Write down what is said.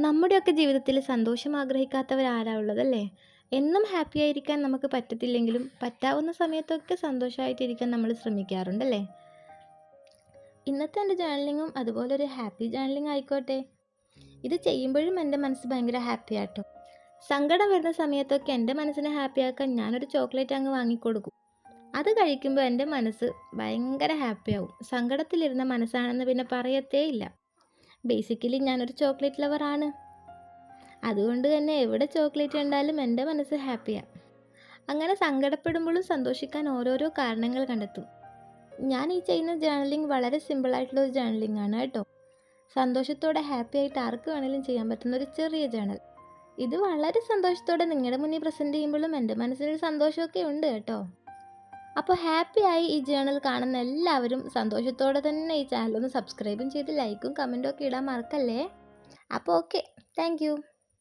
നമ്മുടെയൊക്കെ ജീവിതത്തിൽ സന്തോഷം ആഗ്രഹിക്കാത്തവരാരാ ഉള്ളതല്ലേ? എന്നും ഹാപ്പി ആയിരിക്കാൻ നമുക്ക് പറ്റത്തില്ലെങ്കിലും പറ്റാവുന്ന സമയത്തൊക്കെ സന്തോഷമായിട്ടിരിക്കാൻ നമ്മൾ ശ്രമിക്കാറുണ്ടല്ലേ? ഇന്നത്തെ എൻ്റെ ജേർണലിങ്ങും അതുപോലൊരു ഹാപ്പി ജേർണലിംഗ് ആയിക്കോട്ടെ. ഇത് ചെയ്യുമ്പോഴും എൻ്റെ മനസ്സ് ഭയങ്കര ഹാപ്പി ആട്ടോ. സങ്കടം വരുന്ന സമയത്തൊക്കെ എൻ്റെ മനസ്സിനെ ഹാപ്പിയാക്കാൻ ഞാനൊരു ചോക്ലേറ്റ് അങ്ങ് വാങ്ങിക്കൊടുക്കും. അത് കഴിക്കുമ്പോൾ എൻ്റെ മനസ്സ് ഭയങ്കര ഹാപ്പിയാവും. സങ്കടത്തിലിരുന്ന മനസ്സാണെന്ന് പിന്നെ പറയത്തേ ഇല്ല. ബേസിക്കലി ഞാനൊരു ചോക്ലേറ്റ് ലവറാണ്. അതുകൊണ്ട് തന്നെ എവിടെ ചോക്ലേറ്റ് കണ്ടാലും എൻ്റെ മനസ്സ് ഹാപ്പിയാണ്. അങ്ങനെ സങ്കടപ്പെടുമ്പോഴും സന്തോഷിക്കാൻ ഓരോരോ കാരണങ്ങൾ കണ്ടെത്തും. ഞാൻ ഈ ചെയ്യുന്ന ജേർണലിംഗ് വളരെ സിമ്പിളായിട്ടുള്ളൊരു ജേർണലിംഗ് ആണ് കേട്ടോ. സന്തോഷത്തോടെ ഹാപ്പി ആയിട്ട് ആർക്ക് വേണമെങ്കിലും ചെയ്യാൻ പറ്റുന്ന ഒരു ചെറിയ ജേർണൽ. ഇത് വളരെ സന്തോഷത്തോടെ നിങ്ങളുടെ മുന്നിൽ പ്രസൻറ്റ് ചെയ്യുമ്പോഴും എൻ്റെ മനസ്സിനൊരു സന്തോഷമൊക്കെ ഉണ്ട് കേട്ടോ. അപ്പോൾ ഹാപ്പിയായി ഈ ജേർണൽ കാണുന്ന എല്ലാവരും സന്തോഷത്തോടെ തന്നെ ഈ ചാനൽ ഒന്ന് സബ്സ്ക്രൈബും ചെയ്ത് ലൈക്കും കമൻറ്റും ഒക്കെ ഇടാൻ മറക്കല്ലേ. അപ്പോൾ ഓക്കെ, താങ്ക് യു.